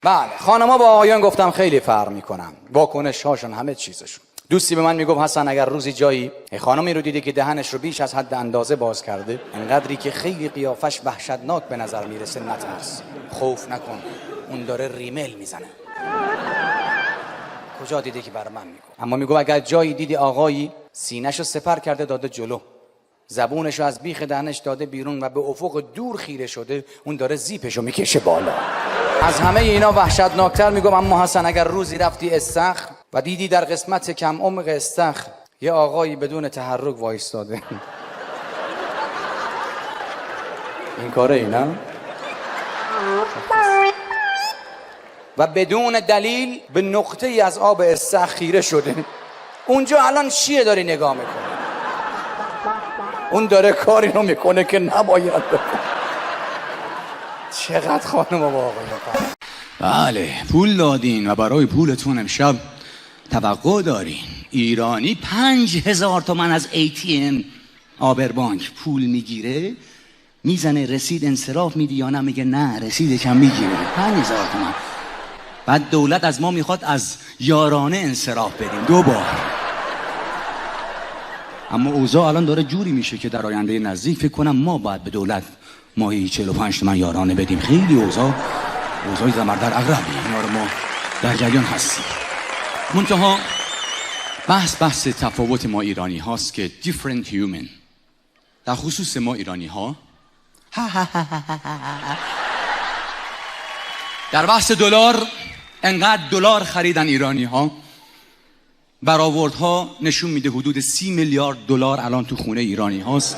بله، خانم‌ها با آقایان گفتم خیلی فرق میکنن، واکنش هاشون، همه چیزشون. دوستی به من میگفت حسن اگر روزی جایی خانمی رو دیدی که دهنش رو بیش از حد اندازه باز کرده، اینقدری که خیلی قیافش وحشتناک به نظر میرسه، نترس، خوف نکن، اون داره ریمل میزنه. کجا دیدی که برای من میگفت؟ اما میگفت اگر جایی دیدی آقایی سینه‌شو سپر کرده داده جلو، زبونشو از بیخ دهنش داده بیرون و به افق دور خیره شده، اون داره زیپشو میکشه بالا. از همه اینا وحشتناکتر میگم اما حسن اگر روزی رفتی استخر و دیدی در قسمت کم عمق استخر یه آقایی بدون تحرک وایستاده این کاره اینا و بدون دلیل به نقطه ای از آب استخر خیره شده، اونجا الان چیه داری نگاه میکنه؟ اون داره کاری رو میکنه که نباید بکنه. چقدر خانم و آقایان. بله، پول دادین و برای پولتون امشب توقع دارین. ایرانی 5000 تومن از ATM آبربانک پول میگیره، میزنه رسید انصراف میدی یا نه؟ میگه نه رسید کم میگیره. 5000 تومن. بعد دولت از ما میخواد از یارانه انصراف بدیم 2 بار. اما اوضاع الان داره جوری میشه که در آینده نزدیک فکر کنم ما باید به دولت ماهی 45 تومن یارانه بدیم. خیلی اوضاع زمردر اغربی، اینا رو ما در جریان هستیم. منتها بحث تفاوت ما ایرانی هاست که different human. در خصوص ما ایرانی ها در بحث دلار، انقدر دلار خریدن ایرانی ها، برآوردها نشون میده حدود 30 میلیارد دلار الان تو خونه ایرانی هاست.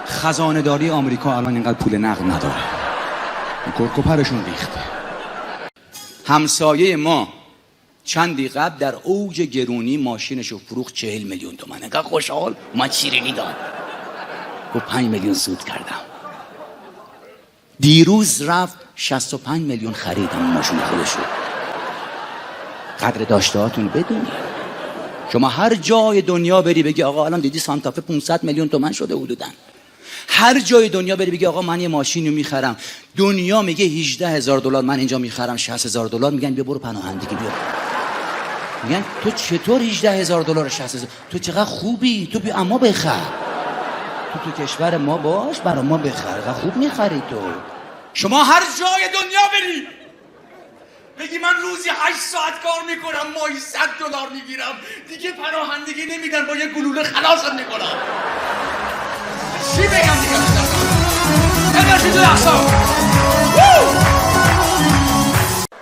خزانه داری آمریکا الان اینقدر پول نقد نداره، کرکوپرشون ریخته. همسایه ما چندی قبل در اوج گرونی ماشینشو فروخت 40 میلیون تومان. انقدر خوشحال من شیرینی داد، گفت 5 میلیون سود کردم. دیروز رفت 65 میلیون خریدم ماشین خودشو. قدر داشتهاتون بدونید. شما هر جای دنیا بری بگی آقا الان دیدی سانتافه 500 میلیون تومان شده حدوداً. هر جای دنیا بری بگی آقا من یه ماشینی میخرم، دنیا میگه 18000 دلار، من اینجا میخرم 60000 دلار، میگن بیا برو پناهندگی بیا. میگن تو چطور 18000 دلار 60000؟ تو چقدر خوبی، تو بیا اما بخر. تو کشور ما باش، برای ما بخر و خوب میخری. تو شما هر جای دنیا بری بگی من روزی 8 ساعت کار میکنم، ماهی 100 دلار میگیرم، دیگه پناهندگی نمیدن، با یه گلوله خلاصم میکنم. چی بگم دیگه؟ انرژی تو اعصاب.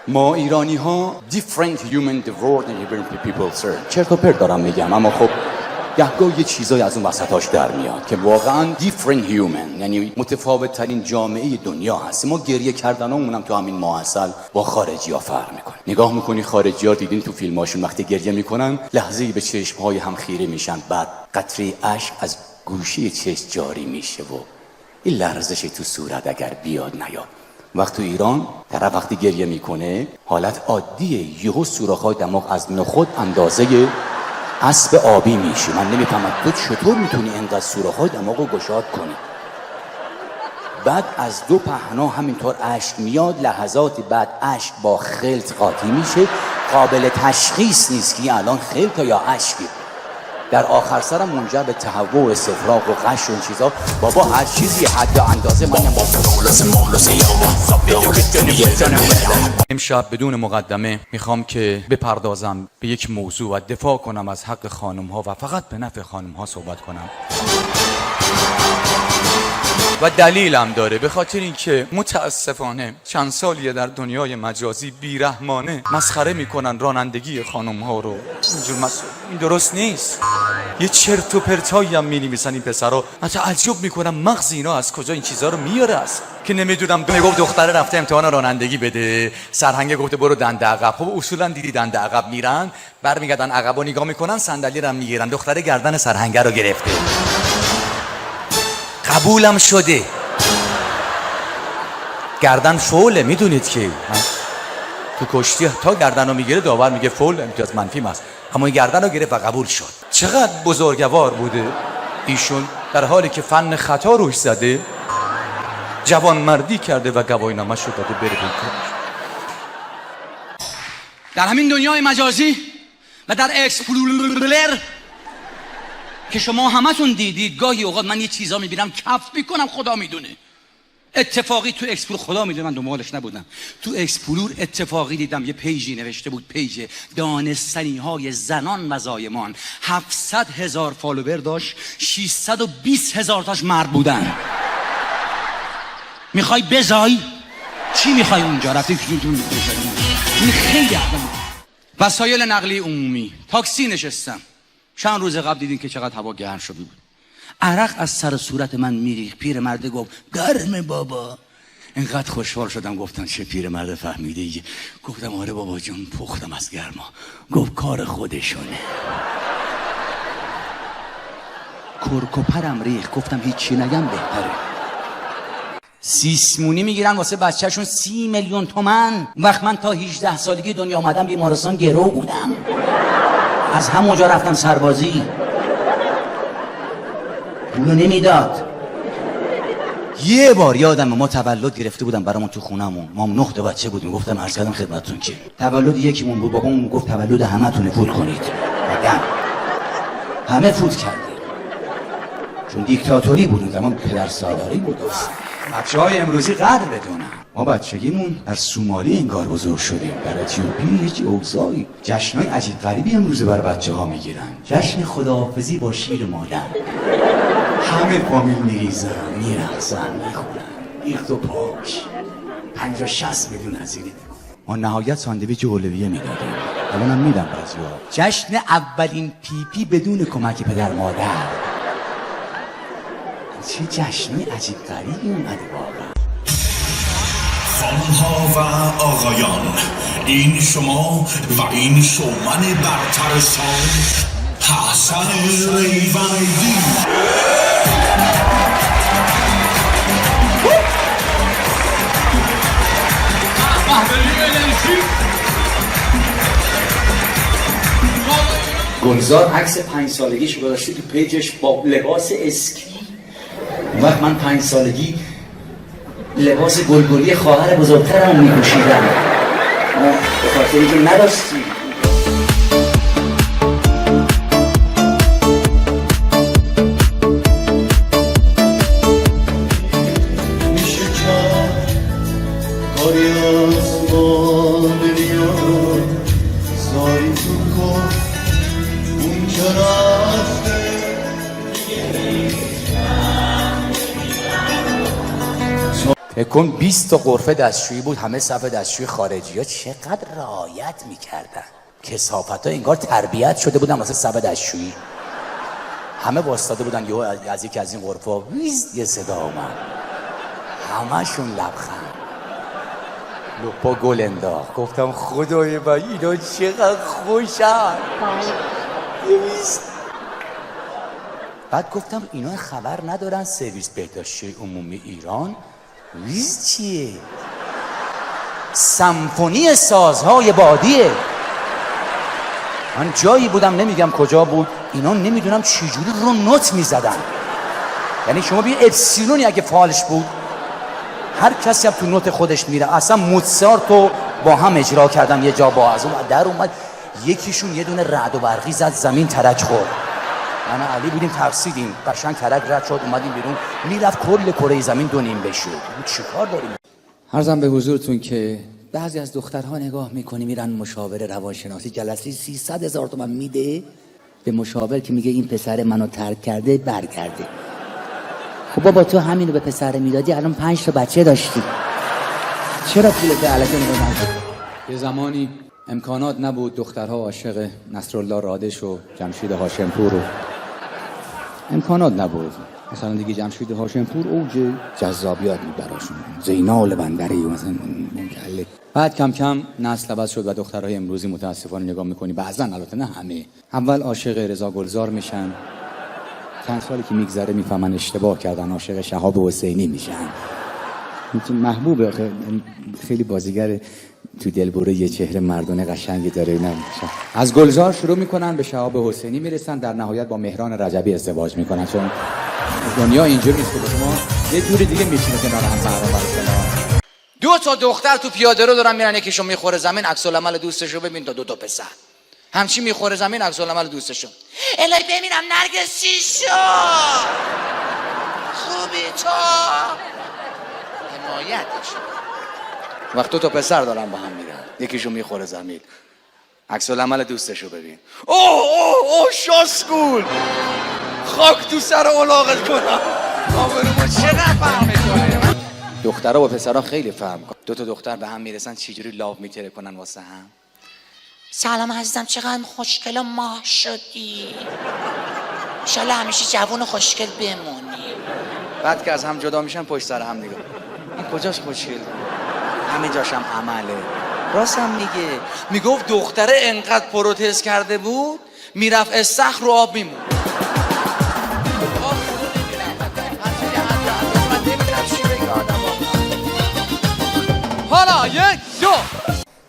ما ایرانی ها different human the world and different people serve. چرت و پرت دارم میگم، اما خب گهگاه یه چیزای از اون وسطاش در میاد که واقعا different human، یعنی متفاوت ترین جامعه دنیا هست. ما گریه کردنامونم تو همین ماحصل با خارجی ها فرق میکنه. نگاه میکنی خارجی ها، دیدین تو فیلماشون وقتی گریه میکنن لحظه‌ای به چشمهای هم خیره میشن، بعد قطره اشک از گوشه چشم جاری میشه و این لرزش تو صورت اگر بیاد نیاد. وقت تو ایران طرف وقتی گریه میکنه حالت عادیه، یهو سوراخ‌های دماغ از نخود اندازه اسب آبی میشه. من نمیفهمم تو چطور میتونی اینقدر سوراخ‌های دماغو گشاد کنی؟ بعد از 2 پهنا همینطور اشک میاد، لحظات بعد اشک با خلط قاطی میشه، قابل تشخیص نیست که الان خلط یا اشکی. در آخر سرم منجر به تهوع و استفراغ و غش و این چیزا. بابا هر چیزی حد و اندازه من امشب بدون مقدمه میخوام که بپردازم به یک موضوع و دفاع کنم از حق خانم ها و فقط به نفع خانم ها صحبت کنم. و دلیلم داره، به خاطر اینکه متاسفانه چند سالیه در دنیای مجازی بیرحمانه مسخره میکنن رانندگی خانم ها رو. این درست نیست. یه چرت و پرتایی هم می‌نویسن این پسرا. من تعجب میکنم مغز اینا از کجا این چیزا رو میاره است که نمیدونم. میگفت دختره رفته امتحان رانندگی بده، سرهنگ گفته برو دنده عقب. خب اصولا دیدی دنده عقب میرن، برمیگردن عقبو نگاه میکنن، صندلی رو میگیرن. دختره گردن سرهنگ رو گرفته، قبولم شده، گردن فوله. میدونید که تو کشتی تا گردن رو میگیره داور میگه فول، امتیاز منفی است، اما این گردن رو گرفت و قبول شد. چقدر بزرگوار بوده ایشون، در حالی که فن خطا روش زده، جوان مردی کرده و گواهینامه‌شو داده بره بیرون. در همین دنیای مجازی و در اکسپلورر که شما همتون دیدید، گاهی اوقات من یه چیزا میبینم کف میکنم، خدا میدونه. اتفاقی تو اکسپلور، خدا میدونه من دنبالش نبودم، تو اکسپلور اتفاقی دیدم یه پیجی نوشته بود، پیج دانستنی های زنان و زایمان، 700,000 فالوور داشت، 620,000 تاش مرد بودن. میخوای بزای؟ چی میخوای اونجا؟ رفتی این خیلی وسایل نقلیه عمومی، تاکسی نشستم، چند روز قبل دیدین که چقدر هوا گرم شده بود، عرق از سر صورت من میریخت. پیرمرد گفت گرمه بابا. اینقدر خوشحال شدم، گفتم چه پیرمرد فهمیده ای. گفتم آره بابا جون، پختم از گرما. گفت کار خودشونه. کرکوپرم ریخت، گفتم هیچی نگم بهتره. سیسمونی میگیرن واسه بچهشون 30 میلیون تومن. وقت من تا 18 سالگی دنیا آمدم بیمارستان گرو بودم، از همونجا رفتم سربازی، پولو نمیداد. یه بار یادم ما تولد گرفته بودم برامون تو خونمون، ما 9 تا بچه بودیم. گفتم عرض کردم خدمتتون که تولد یکیمون بود، بابامون گفت تولد همتون فوت کنید. بعدم همه فوت کردیم چون دیکتاتوری بود، زمان پدر سالاری بود. بچه‌های امروزی قدر بدونن، ما بچگیمون در سومالی انگار بزرگ شدیم، در اتیوپی هیچ اوضاعی. جشن‌های عجیب غریبی امروز برای بچه‌ها میگیرن، جشن خداحافظی با شیر مادر، همه فامیل میریزن، میرقصن، میخونن، ریخت و پاش، 50-60 میلیون هزینه. ما نهایت ساندویچ اولویه میدادیم، الانم میدم بعضی‌ها. جشن اولین پیپی بدون کمک پدر مادر. چه جشنی عجیب غریبی اومده واقعا. خانم‌ها و آقایان، این شما و این شومن برتر سال حسن ریوندی. گلزار عکس 5 سالگیش گذاشته تو پیجش با لباس اسکی. اون وقت من 5 سالگی لباس گلگلی خواهر بزرگترم می‌پوشیدم، به خاطر اینکه نداشتیم. میشه کرد کاری از ما نمیاد، زاری تو کن اون که رفته. فکر کن 20 تا غرفه دستشویی بود، همه صف دستشویی خارجی ها چقدر رعایت میکردن. کثافت ها انگار تربیت شده بودن واسه صف دستشویی. همه واسطاده بودن، یهو از یکی از این غرفه ها یه صدا اومد، همشون لبخند، لپا گل انداخت. گفتم خدای من اینا چقدر خوشن. بعد گفتم اینا خبر ندارن سرویس بهداشتی عمومی ایران ویز چیه؟ سمفونی سازهای بادیه. من جایی بودم نمیگم کجا بود، اینا نمیدونم چجوری رو نوت میزدن. یعنی شما ببین اپسیلونی اگه فالش بود، هر کسی هم تو نوت خودش میره. اصلا موتسارتو با هم اجرا کردم یه جا، با از اون در اومد یکیشون یه دونه رعد و برقی زد، زمین ترک خورد. من علی بودیم ترسیدیم، قشنگ ترک رد شد، اومدیم بیرون، میرفت کل کره زمین 2 نیم بشد. چیکار داریم؟ عرضم به حضورتون که بعضی از دخترها نگاه میکنی میرن مشاور روانشناسی، جلسه 300,000 تومان میده به مشاور که میگه این پسر منو ترک کرده برگرده. خب بابا تو همینو به پسر میدادی الان 5 تا بچه داشتی، چرا پولت علکی میدادن؟ یه زمانی امکانات نبود، دخترها عاشق نصرالله رادش و جمشید هاشمپور و امکانات نبود. مثلا دیگه جمشید هاشمپور اوج جذابیت بود براشون، زینال بندری مثلا. بعد کم کم نسل عوض شد و دخترهای امروزی متاسفانه نگاه میکنی بعضا، البته نه همه، اول عاشق رضا گلزار میشن، چند سالی که میگذره میفهمن اشتباه کردن، عاشق شهاب حسینی میشن. محبوب خیلی بازیگر تو دلبره یه چهره مردانه قشنگی داره. از گلزار شروع میکنن به شهاب حسینی میرسن، در نهایت با مهران رجبی ازدواج میکنن. چون دنیا اینجوری نیست که شما یه جوری دیگه میشینه کنار هم برابر شما. 2 تا دختر تو پیاده رو دارن میرن، یکیشون میخوره زمین، عکس العمل دوستشو ببین تا 2 تا پسر همچی میخوره زمین، عکس العمل دوستشو. الهی ببینم نرگس چی شد، خوبی تو، حمایتش. وقت 2 تا پسر دارن با هم میرن، یکیشون میخوره زمین، عکس العمل دوستشو ببین. اوه شاسکول، خاک تو سر الاغت کنم، آبرومو چقدر فرق میکنه. دخترها با پسرها خیلی فرق میکنه. 2 تا دختر به هم میرسن چجوری لاو میتره کنن واسه هم. سلام عزیزم، چقدر خوشگل و ماه شدی، انشالله همیشه جوون و خوشگل بمونی. بعد که از هم جدا میشن پشت سر هم نگاه، این کجاش خوشگل، همین جاش هم عمله. راست هم میگه، میگفت دختره انقدر پروتز کرده بود میرفت استخر رو آب میمون. حالا 1 2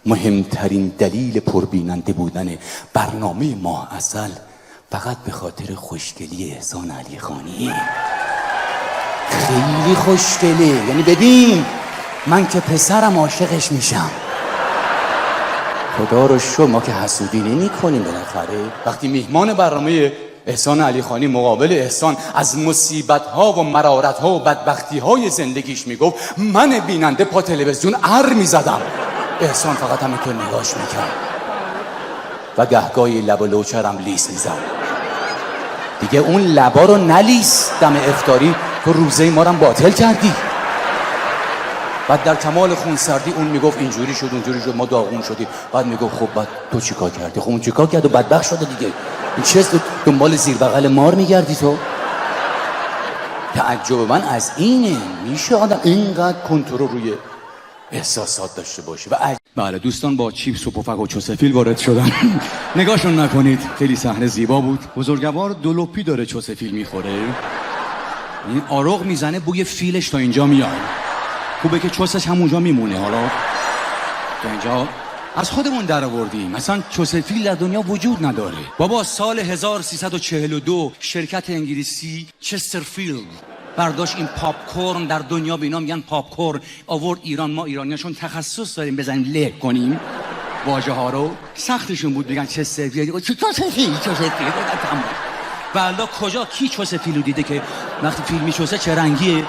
مهمترین دلیل پربیننده بودن برنامه ماه عسل فقط به خاطر خوشگلی احسان علی خانی. خیلی خوشگله، یعنی ببین من که پسرم عاشقش میشم. خدا رو شکر ما که حسودی نمی کنیم. بالاخره وقتی میهمان برنامه احسان علی خانی مقابل احسان از مصیبت‌ها و مرارت‌ها و بدبختی‌های زندگیش میگفت، من بیننده پا تلویزیون میزدم. احسان فقط همینطور نگاش میکرد و گهگاهی لب و لوچرم لیس میزد. دیگه اون لبا رو نلیس، دم افطاری تو روزه ما رو باطل کردی. بعد در کمال خونسردی اون میگفت اینجوری شد اونجوری شد ما داغون شدیم. بعد میگفت خب بعد تو چیکار کردی؟ خب اون چیکار کرد و بدبخت شده دیگه. این چه دنبال زیر بغل مار میگردی تو؟ تعجب من از اینه، میشه آدم اینقدر کنترل روی احساسات داشته باشه. و بله دوستان با چیپس و پفک و چوسفیل وارد شدن. نگاهشون نکنید، خیلی صحنه زیبا بود. بزرگوار 2 لپی داره چوسفیل میخوره، این آروغ میزنه، بوی فیلش تا اینجا میاد. خوبه که چوسش همونجا میمونه. حالا تا اینجا از خودمون در آوردیم، مثلا چوسفیل در دنیا وجود نداره. بابا سال 1342 شرکت انگلیسی چسترفیلد برداشت این پاپ کورن، در دنیا به اینا میگن پاپ کورن، آورد ایران. ما ایرانیاشون تخصص داریم بزنیم له کنیم واژه ها رو. سختشون بود بگن چسترفیلد، چوسفیل تمام. والا کجا کی چوسفیل رو دیده که وقتی فیلم میچوسه چه رنگیه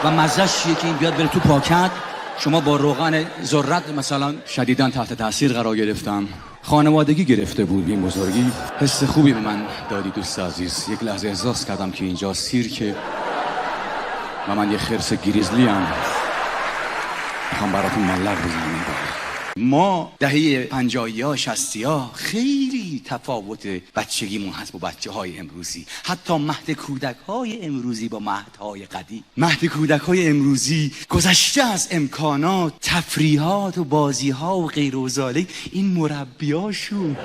و مزهش چیه که این بیاد بره تو پاکت. شما با روغن ذرت مثلا شدیداً تحت تاثیر قرار گرفتم، خانوادگی گرفته بود این بزرگی. حس خوبی به من دادی دوست عزیز. یک لحظه احساس کردم که اینجا سیرکه و من یه خرس گریزلی ام، میخوام براتون ملق بزنم. ما دهه 50 60 خیلی تفاوت بچگیمون هست با بچه‌های امروزی. حتی مهد کودک‌های امروزی با مهدهای قدیم. مهد کودک‌های امروزی گذشته از امکانات، تفریحات و بازی‌ها و غیر و ذالک، این مربیاشون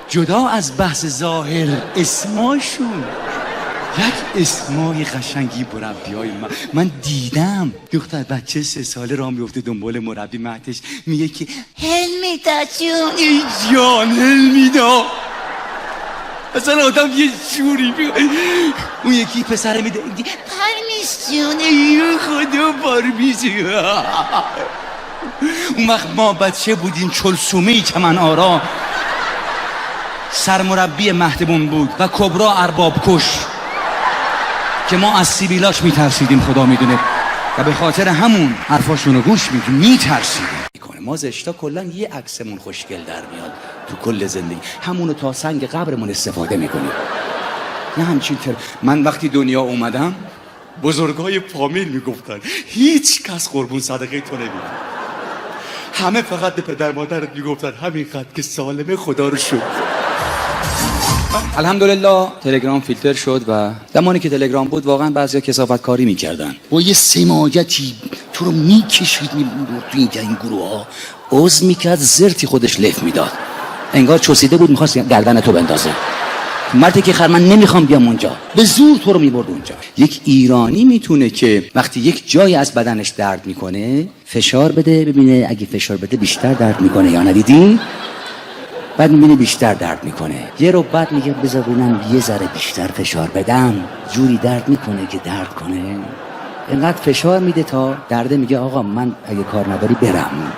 جدا از بحث ظاهر اسماشون یک اسمای قشنگی مربیای من دیدم. دختر بچه 3 ساله راه میفته دنبال مربی، مهدش میگه که هلمیدا جون. ای جان هلمیدا، اصلا آدم یه جوری اون یکی پسره میده پرمیز جون، ای خدا پرمیز. اون وقت ما بچه بودیم، چلسومه‌ای چمن آرا سرمربی مهدمون بود و کبرا ارباب کش که ما از سیبیلاش میترسیدیم، خدا میدونه، و به خاطر همون حرفاشونو گوش میدیم میترسیدیم. ما زشتا کلا یه عکسمون خوشگل در میاد تو کل زندگی، همونو تا سنگ قبرمون استفاده میکنیم. نه همچین من وقتی دنیا اومدم بزرگای فامیل میگفتن هیچ کس قربون صدقه تو نمیده، همه فقط به پدر مادرت میگفتن همینقدر که سالمه خدا رو شکر. الحمدلله تلگرام فیلتر شد و زمانی که تلگرام بود واقعا بعضیا کثافت کاری میکردن، با یه سماجتی تو رو میکشید میبرد تو این گروه ها، عوض میکرد، زرتی خودش لف میداد، انگار چوسیده بود میخواست گردن تو بندازه. مردی که خر من نمیخوام بیام اونجا، به زور تو رو میبرد اونجا. یک ایرانی میتونه که وقتی یک جایی از بدنش درد میکنه فشار بده، ببینه اگه فشار بده بیشتر درد میکنه یا ندیدی؟ بعد میبینی بیشتر درد میکنه، یه رو بعد میگه بذار ببینم یه ذره بیشتر فشار بدم، جوری درد میکنه که درد کنه. اینقدر فشار میده تا درده میگه آقا من اگه کار نداری برم.